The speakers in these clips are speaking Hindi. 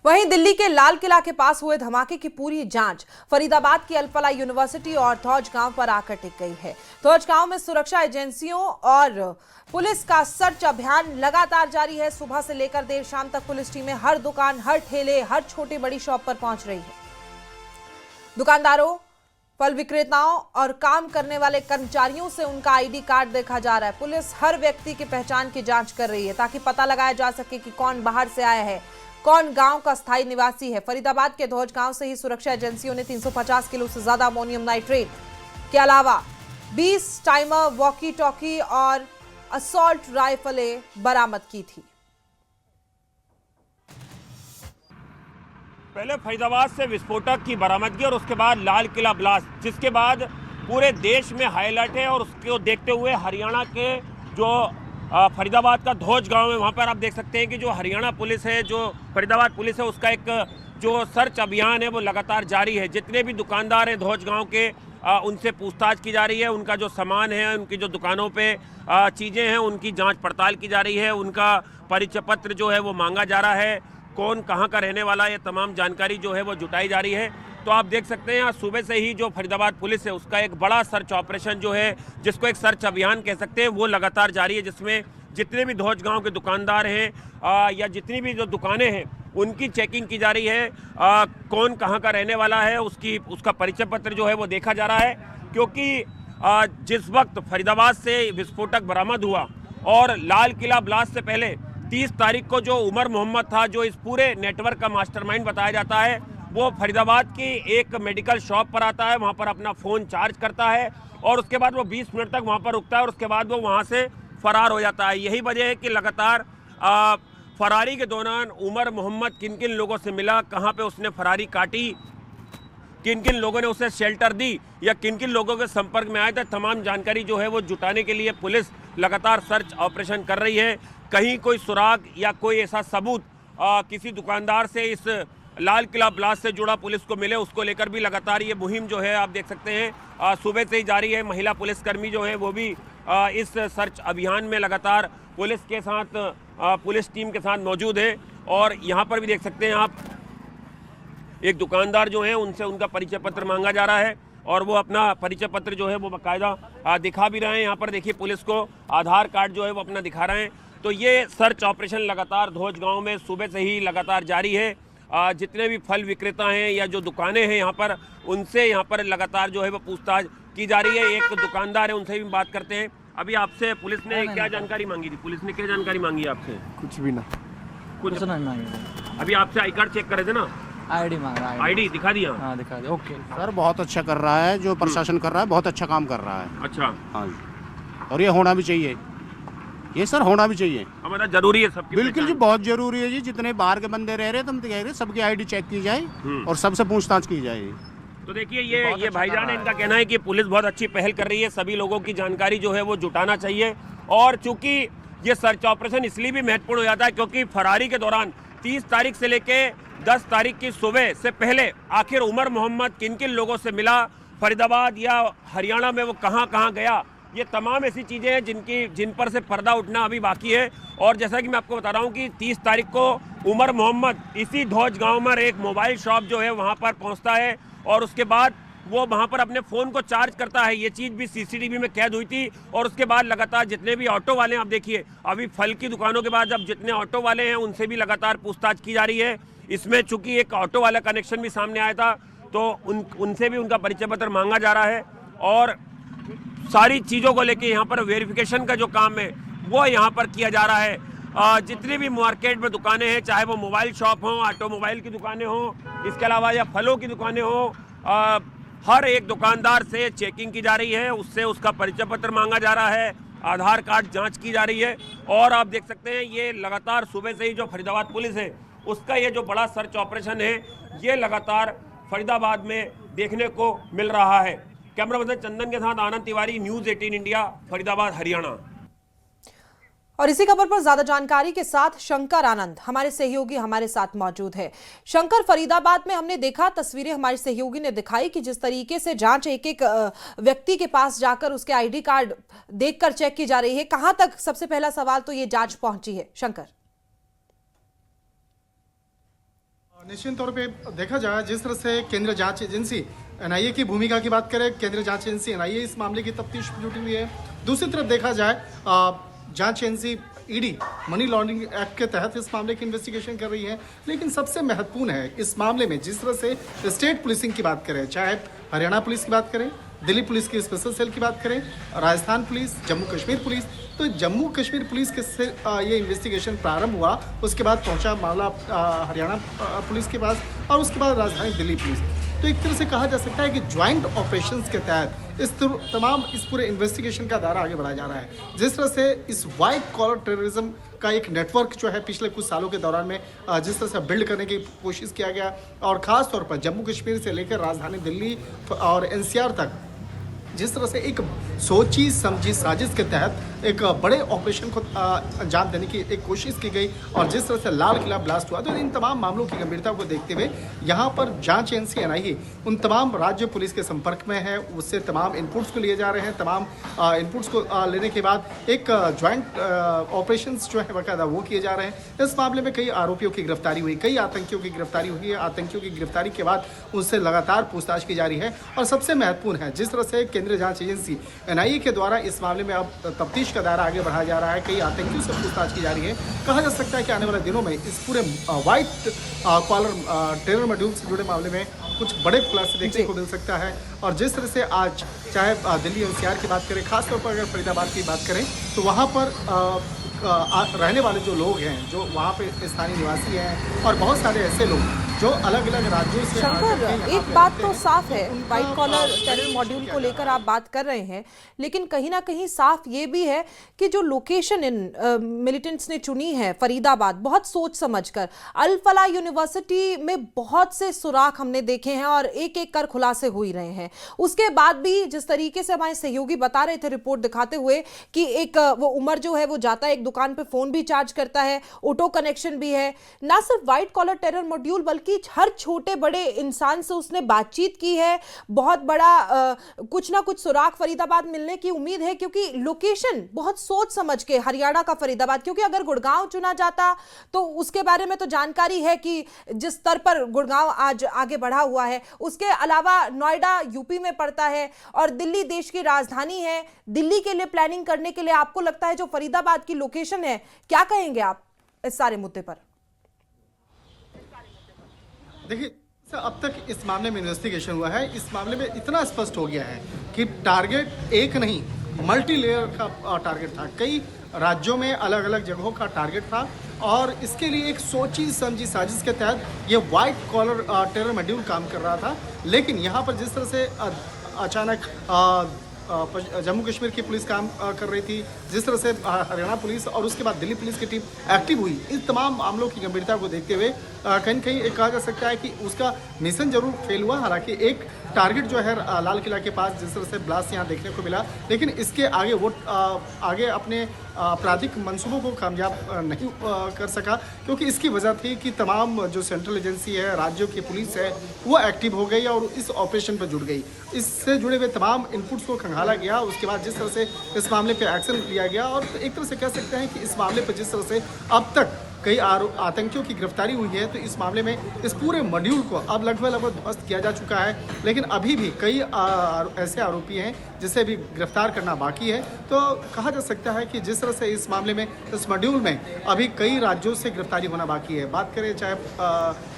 वहीं दिल्ली के लाल किला के पास हुए धमाके की पूरी जांच फरीदाबाद की अल-फलाह यूनिवर्सिटी और धौज गांव पर आकर टिक गई है। धौज गांव में सुरक्षा एजेंसियों और पुलिस का सर्च अभियान लगातार जारी है। सुबह से लेकर देर शाम तक पुलिस टीमें हर दुकान, हर ठेले, हर छोटी बड़ी शॉप पर पहुंच रही है। दुकानदारों, फल विक्रेताओं और काम करने वाले कर्मचारियों से उनका आईडी कार्ड देखा जा रहा है। पुलिस हर व्यक्ति की पहचान की जांच कर रही है ताकि पता लगाया जा सके कि कौन बाहर से आया है, कौन गांव का स्थायी निवासी है। फरीदाबाद के धौज गांव से ही सुरक्षा एजेंसियों ने 350 किलो से ज्यादा अमोनियम नाइट्रेट के अलावा 20 टाइमर, वॉकी टॉकी और असॉल्ट राइफलें बरामद की थी। पहले फरीदाबाद से विस्फोटक की बरामदगी और उसके बाद लाल किला ब्लास्ट, जिसके बाद पूरे देश में हाईलाइट है। और उसको देखते हुए हरियाणा के जो फरीदाबाद का धौज गांव है, वहां पर आप देख सकते हैं कि जो हरियाणा पुलिस है, जो फरीदाबाद पुलिस है, उसका एक जो सर्च अभियान है वो लगातार जारी है। जितने भी दुकानदार हैं धौज गांव के, उनसे पूछताछ की जा रही है। उनका जो सामान है, उनकी जो दुकानों पे चीज़ें हैं, उनकी जांच पड़ताल की जा रही है। उनका परिचय पत्र जो है वो मांगा जा रहा है। कौन कहाँ का रहने वाला है, ये तमाम जानकारी जो है वो जुटाई जा रही है। तो आप देख सकते हैं आज सुबह से ही जो फरीदाबाद पुलिस है उसका एक बड़ा सर्च ऑपरेशन जो है, जिसको एक सर्च अभियान कह सकते हैं, वो लगातार जारी है। जिसमें जितने भी धौज गांव के दुकानदार हैं या जितनी भी जो दुकानें हैं उनकी चेकिंग की जा रही है। कौन कहाँ का रहने वाला है, उसका परिचय पत्र जो है वो देखा जा रहा है। क्योंकि जिस वक्त फरीदाबाद से विस्फोटक बरामद हुआ और लाल किला ब्लास्ट से पहले 30 तारीख को जो उमर मोहम्मद था, जो इस पूरे नेटवर्क का मास्टरमाइंड बताया जाता है, वो फरीदाबाद की एक मेडिकल शॉप पर आता है, वहाँ पर अपना फ़ोन चार्ज करता है और उसके बाद वो 20 मिनट तक वहाँ पर रुकता है और उसके बाद वो वहाँ से फरार हो जाता है। यही वजह है कि लगातार फरारी के दौरान उमर मोहम्मद किन किन लोगों से मिला, कहाँ पे उसने फरारी काटी, किन किन लोगों ने उसे शेल्टर दी या किन किन लोगों के संपर्क में आए थे, तमाम जानकारी जो है वो जुटाने के लिए पुलिस लगातार सर्च ऑपरेशन कर रही है। कहीं कोई सुराग या कोई ऐसा सबूत किसी दुकानदार से इस लाल किला ब्लास्ट से जुड़ा पुलिस को मिले, उसको लेकर भी लगातार ये मुहिम जो है आप देख सकते हैं सुबह से ही जारी है। महिला पुलिसकर्मी जो है वो भी इस सर्च अभियान में लगातार पुलिस के साथ, पुलिस टीम के साथ मौजूद है। और यहाँ पर भी देख सकते हैं आप, एक दुकानदार जो है उनसे उनका परिचय पत्र मांगा जा रहा है और वो अपना परिचय पत्र जो है वो बाकायदा दिखा भी रहे हैं। यहाँ पर देखिए पुलिस को आधार कार्ड जो है वो अपना दिखा रहे हैं। तो ये सर्च ऑपरेशन लगातार धौज गांव में सुबह से ही लगातार जारी है। जितने भी फल विक्रेता हैं या जो दुकानें हैं यहाँ पर, उनसे यहाँ पर लगातार जो है वो पूछताछ की जा रही है। एक दुकानदार है, उनसे भी बात करते हैं। अभी आपसे पुलिस ने क्या जानकारी मांगी थी? पुलिस ने क्या जानकारी मांगी आपसे? कुछ भी ना, कुछ नहीं मांगी। अभी आपसे आई कार्ड चेक करे थे ना? आईडी मांग रहा है। आईडी दिखा दिया? हाँ दिखा दिया। ओके सर, बहुत अच्छा कर रहा है, जो प्रशासन कर रहा है बहुत अच्छा काम कर रहा है। अच्छा, हाँ जी, और ये होना भी चाहिए, ये सर होना भी चाहिए। हमारा जरूरी है सबकी बिल्कुल जी, बहुत जरूरी है जी। जितने बाहर के बंदे रह रहे हैं, तुम तो कह रहे सबकी आईडी चेक की जाए और सबसे पूछताछ की जाए। तो देखिए ये भाईजान है, इनका कहना है कि पुलिस बहुत अच्छी पहल कर रही है, सभी लोगों की जानकारी जो है वो जुटाना चाहिए। और चूंकि ये सर्च ऑपरेशन इसलिए भी महत्वपूर्ण हो जाता है क्योंकि फरारी के दौरान 30 तारीख से लेके 10 तारीख की सुबह से पहले आखिर उमर मोहम्मद किन किन लोगों से मिला, फरीदाबाद या हरियाणा में वो कहाँ कहाँ गया, ये तमाम ऐसी चीज़ें हैं जिन पर से पर्दा उठना अभी बाकी है। और जैसा कि मैं आपको बता रहा हूँ कि 30 तारीख को उमर मोहम्मद इसी धौज गांव में एक मोबाइल शॉप जो है वहाँ पर पहुँचता है और उसके बाद वो वहाँ पर अपने फ़ोन को चार्ज करता है। ये चीज़ भी सीसीटीवी में कैद हुई थी। और उसके बाद लगातार जितने भी ऑटो वाले हैं, आप देखिए अभी फल की दुकानों के बाद अब जितने ऑटो वाले हैं उनसे भी लगातार पूछताछ की जा रही है। इसमें चूँकि एक ऑटो वाला कनेक्शन भी सामने आया था तो उनसे भी उनका परिचय पत्र मांगा जा रहा है। और सारी चीज़ों को लेके यहाँ पर वेरिफिकेशन का जो काम है वो यहाँ पर किया जा रहा है। जितनी भी मार्केट में दुकानें हैं, चाहे वो मोबाइल शॉप हों, ऑटोमोबाइल की दुकानें हों, इसके अलावा या फलों की दुकानें हों, हर एक दुकानदार से चेकिंग की जा रही है, उससे उसका परिचय पत्र मांगा जा रहा है, आधार कार्ड जांच की जा रही है। और आप देख सकते हैं ये लगातार सुबह से ही जो फरीदाबाद पुलिस है उसका ये जो बड़ा सर्च ऑपरेशन है ये लगातार फरीदाबाद में देखने को मिल रहा है। कैमरा पर्सन चंदन के साथ आनंद तिवारी, न्यूज़ 18 इंडिया, फरीदाबाद, हरियाणा। और इसी खबर पर ज्यादा जानकारी के साथ शंकर आनंद हमारे सहयोगी हमारे साथ मौजूद है। शंकर, फरीदाबाद में हमने देखा, तस्वीरें हमारे सहयोगी ने दिखाई कि जिस तरीके से जांच एक एक व्यक्ति के पास जाकर उसके आईडी कार्ड देखकर चेक की जा रही है, कहां तक, सबसे पहला सवाल तो ये जांच पहुंची है शंकर? निश्चित तौर पे देखा जाए जिस तरह से केंद्रीय जांच एजेंसी एनआईए की भूमिका की बात करें, केंद्रीय जांच एजेंसी एनआईए इस मामले की तफ्तीश में जुटी हुई है। दूसरी तरफ देखा जाए जांच agency ED money laundering act के तहत इस मामले की इन्वेस्टिगेशन कर रही है। लेकिन सबसे महत्वपूर्ण है इस मामले में जिस तरह से स्टेट पुलिसिंग की बात करें, चाहे हरियाणा पुलिस की बात करें, दिल्ली पुलिस की स्पेशल सेल की बात करें, राजस्थान पुलिस, जम्मू कश्मीर पुलिस, तो जम्मू कश्मीर पुलिस के से ये इन्वेस्टिगेशन प्रारंभ हुआ। उसके बाद पहुंचा मामला हरियाणा पुलिस के पास और उसके बाद राजधानी दिल्ली पुलिस। तो एक तरह से कहा जा सकता है कि ज्वाइंट ऑपरेशंस के तहत इस पूरे इन्वेस्टिगेशन का दायरा आगे बढ़ाया जा रहा है। जिस तरह से इस वाइट कॉलर टेररिज्म का एक नेटवर्क जो है पिछले कुछ सालों के दौरान में जिस तरह से बिल्ड करने की कोशिश किया गया और ख़ास तौर पर जम्मू कश्मीर से लेकर राजधानी दिल्ली और एनसीआर तक जिस तरह से एक सोची समझी साजिश के तहत एक बड़े ऑपरेशन को अंजाम देने की एक कोशिश की गई और जिस तरह से लाल किला ब्लास्ट हुआ, तो इन तमाम मामलों की गंभीरता को देखते हुए यहाँ पर जांच एजेंसी एनआईए उन तमाम राज्य पुलिस के संपर्क में है। उससे तमाम इनपुट्स को लिए जा रहे हैं। तमाम इनपुट्स को लेने के बाद एक ज्वाइंट ऑपरेशंस जो है बाकायदा वो किए जा रहे हैं। इस मामले में कई आरोपियों की गिरफ्तारी हुई, कई आतंकियों की गिरफ्तारी हुई है। आतंकियों की गिरफ्तारी के बाद उनसे लगातार पूछताछ की जा रही है और सबसे महत्वपूर्ण है जिस तरह से केंद्रीय जांच एजेंसी एनआईए के द्वारा इस मामले में अब तफ्तीश का दायरा आगे बढ़ाया जा रहा है। कई आतंकियों से पूछताछ की जा रही है। कहा जा सकता है कि आने वाले दिनों में इस पूरे वाइट कॉलर टेरर मॉड्यूल से जुड़े मामले में कुछ बड़े खुलासे देखने को मिल सकता है। और जिस तरह से आज चाहे दिल्ली एनसीआर की बात करें, खासतौर पर अगर फरीदाबाद की बात करें, तो वहाँ पर रहने वाले जो लोग हैं, जो वहाँ पे स्थानीय निवासी हैं और बहुत सारे ऐसे लोग जो अलग अलग राज्यों से शंकर, एक बात तो साफ है, व्हाइट कॉलर टेरर मॉड्यूल को लेकर आप बात कर रहे हैं, लेकिन कहीं ना कहीं साफ ये भी है कि जो लोकेशन इन मिलिटेंट्स ने चुनी है फरीदाबाद, बहुत सोच समझकर। अल फलाह यूनिवर्सिटी में बहुत से सुराख हमने देखे हैं और एक एक कर खुलासे हो ही रहे हैं। उसके बाद भी जिस तरीके से हमारे सहयोगी बता रहे थे रिपोर्ट दिखाते हुए कि एक वो उमर जो है वो जाता है एक दुकान पे, फोन भी चार्ज करता है, ऑटो कनेक्शन भी है। ना सिर्फ व्हाइट कॉलर टेरर मॉड्यूल बल्कि हर छोटे बड़े इंसान से उसने बातचीत की है। बहुत बड़ा कुछ ना कुछ सुराग फरीदाबाद मिलने की उम्मीद है, क्योंकि लोकेशन बहुत सोच समझ के, हरियाणा का फरीदाबाद, क्योंकि अगर गुड़गांव चुना जाता तो उसके बारे में तो जानकारी है कि जिस स्तर पर गुड़गांव आज आगे बढ़ा हुआ है। उसके अलावा नोएडा यूपी में पड़ता है और दिल्ली देश की राजधानी है। दिल्ली के लिए प्लानिंग करने के लिए आपको लगता है जो फरीदाबाद की लोकेशन है, क्या कहेंगे आप इस सारे मुद्दे पर? देखिए, अब तक इस मामले में इन्वेस्टिगेशन हुआ है। इस मामले में इतना स्पष्ट हो गया है कि टारगेट एक नहीं, मल्टी लेयर का टारगेट था। कई राज्यों में अलग अलग जगहों का टारगेट था और इसके लिए एक सोची समझी साजिश के तहत ये वाइट कॉलर टेरर मॉड्यूल काम कर रहा था। लेकिन यहाँ पर जिस तरह से अचानक जम्मू कश्मीर की पुलिस काम कर रही थी, जिस तरह से हरियाणा पुलिस और उसके बाद दिल्ली पुलिस की टीम एक्टिव हुई, इस तमाम मामलों की गंभीरता को देखते हुए कहीं कहीं कहा जा सकता है कि उसका मिशन जरूर फेल हुआ। हालांकि एक टारगेट जो है लाल किला के पास जिस तरह से ब्लास्ट यहाँ देखने को मिला, लेकिन इसके आगे वो आगे अपने आपराधिक मंसूबों को कामयाब नहीं कर सका, क्योंकि इसकी वजह थी कि तमाम जो सेंट्रल एजेंसी है, राज्यों की पुलिस है, वो एक्टिव हो गई और इस ऑपरेशन पर जुड़ गई। इससे जुड़े हुए तमाम इनपुट्स को खंगाला गया। उसके बाद जिस तरह से इस मामले पर एक्शन लिया गया और एक तरह से कह सकते हैं कि इस मामले पर जिस तरह से अब तक कई आतंकियों की गिरफ्तारी हुई है, तो इस मामले में इस पूरे मॉड्यूल को अब लगभग ध्वस्त किया जा चुका है। लेकिन अभी भी कई ऐसे आरोपी हैं जिसे भी गिरफ्तार करना बाकी है। तो कहा जा सकता है कि जिस तरह से इस मामले में, इस मॉड्यूल में अभी कई राज्यों से गिरफ्तारी होना बाकी है। बात करें चाहे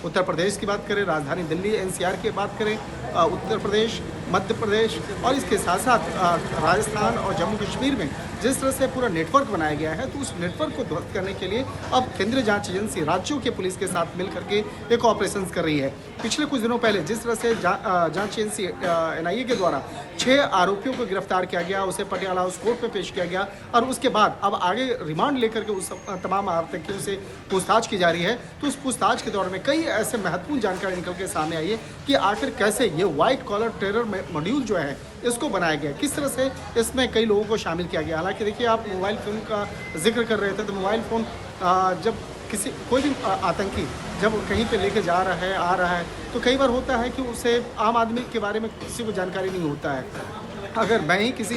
उत्तर प्रदेश की बात करें, राजधानी दिल्ली एनसीआर की बात करें, उत्तर प्रदेश, मध्य प्रदेश और इसके साथ साथ राजस्थान और जम्मू कश्मीर में जिस तरह से पूरा नेटवर्क बनाया गया है, तो उस नेटवर्क को ध्वस्त करने के लिए अब केंद्रीय जांच एजेंसी राज्यों के पुलिस के साथ मिल करके एक ऑपरेशन कर रही है। पिछले कुछ दिनों पहले जिस तरह से जांच एजेंसी एनआईए के द्वारा 6 आरोपियों को गिरफ्तार किया गया, उसे पटियाला हाउस कोर्ट में पेश किया गया और उसके बाद अब आगे रिमांड लेकर के उस तमाम आतंकियों से पूछताछ की जा रही है। तो उस पूछताछ के दौरान में कई ऐसे महत्वपूर्ण जानकारी निकल के सामने आई है कि आखिर कैसे ये व्हाइट कॉलर टेरर मॉड्यूल जो है इसको बनाया गया, किस तरह से इसमें कई लोगों को शामिल किया गया। हालांकि देखिए, आप मोबाइल फ़ोन का जिक्र कर रहे थे, तो मोबाइल फ़ोन जब कोई भी आतंकी जब कहीं पे लेके जा रहा है, आ रहा है, तो कई बार होता है कि उसे आम आदमी के बारे में किसी को जानकारी नहीं होता है। अगर मैं ही किसी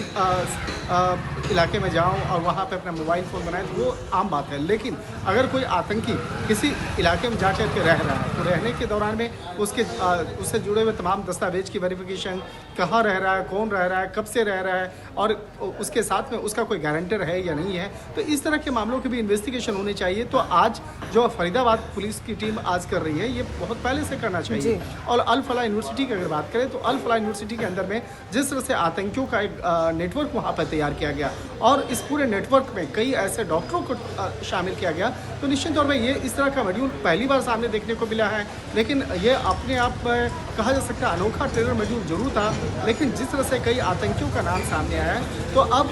इलाके में जाऊं और वहां पे अपना मोबाइल फ़ोन बनाए तो वो आम बात है, लेकिन अगर कोई आतंकी किसी इलाके में जाकर के रह रहा है तो रहने के दौरान में उससे जुड़े हुए तमाम दस्तावेज की वेरिफिकेशन, कहाँ रह रहा है, कौन रह रहा है, कब से रह रहा है और उसके साथ में उसका कोई गारंटर है या नहीं है, तो इस तरह के मामलों की भी इन्वेस्टिगेशन होनी चाहिए। तो आज जो फरीदाबाद पुलिस की टीम आज कर रही है ये बहुत पहले से करना चाहिए। और अल फलाह यूनिवर्सिटी की अगर बात करें तो अल फलाह यूनिवर्सिटी के अंदर में जिस तरह से आतंकियों का एक नेटवर्क वहाँ पर तैयार किया गया और इस पूरे नेटवर्क में कई ऐसे डॉक्टरों को शामिल किया गया, तो निश्चित तौर पर ये इस तरह का मॉड्यूल पहली बार सामने देखने को मिला है। लेकिन ये अपने आप में कहा जा सकता है अनोखा टेरर मॉड्यूल जरूर था, लेकिन जिस तरह से कई आतंकियों का नाम सामने आया है तो अब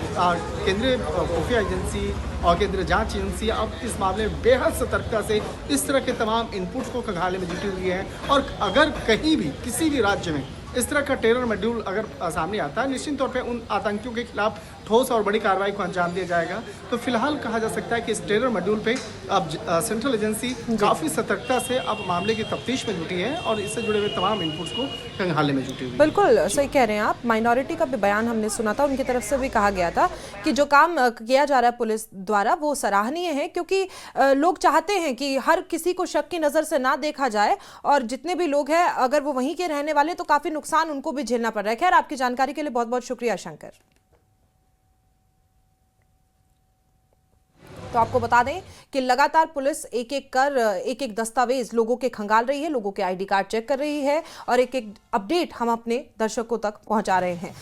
केंद्रीय खुफिया एजेंसी और केंद्रीय जांच एजेंसी अब इस मामले में बेहद सतर्कता से इस तरह के तमाम इनपुट्स को खंगालने में जुटी हुई है। और अगर कहीं भी किसी भी राज्य में इस तरह का टेरर मॉड्यूल अगर सामने आता है, निश्चित तौर पे उन आतंकियों के खिलाफ ठोस और बड़ी कार्रवाई को अंजाम दिया जाएगा। तो फिलहाल कहा जा सकता है कि इस टेरर मॉड्यूल पे अब सेंट्रल एजेंसी काफ़ी सतर्कता से अब मामले की तफ्तीश में जुटी है और इससे जुड़े हुए तमाम इनपुट्स को खंगालने में जुटी हुई है। बिल्कुल सही कह रहे हैं आप। माइनॉरिटी का भी बयान हमने सुना था, उनकी तरफ से भी कहा गया था कि जो काम किया जा रहा है पुलिस द्वारा वो सराहनीय है, क्योंकि लोग चाहते हैं कि हर किसी को शक की नज़र से ना देखा जाए और जितने भी लोग हैं अगर वो वहीं के रहने वाले तो काफ़ी नुकसान उनको भी झेलना पड़ रहा है। खैर, आपकी जानकारी के लिए बहुत बहुत शुक्रिया शंकर। तो आपको बता दें कि लगातार पुलिस एक एक दस्तावेज लोगों के खंगाल रही है, लोगों के आईडी कार्ड चेक कर रही है और एक एक अपडेट हम अपने दर्शकों तक पहुंचा रहे हैं।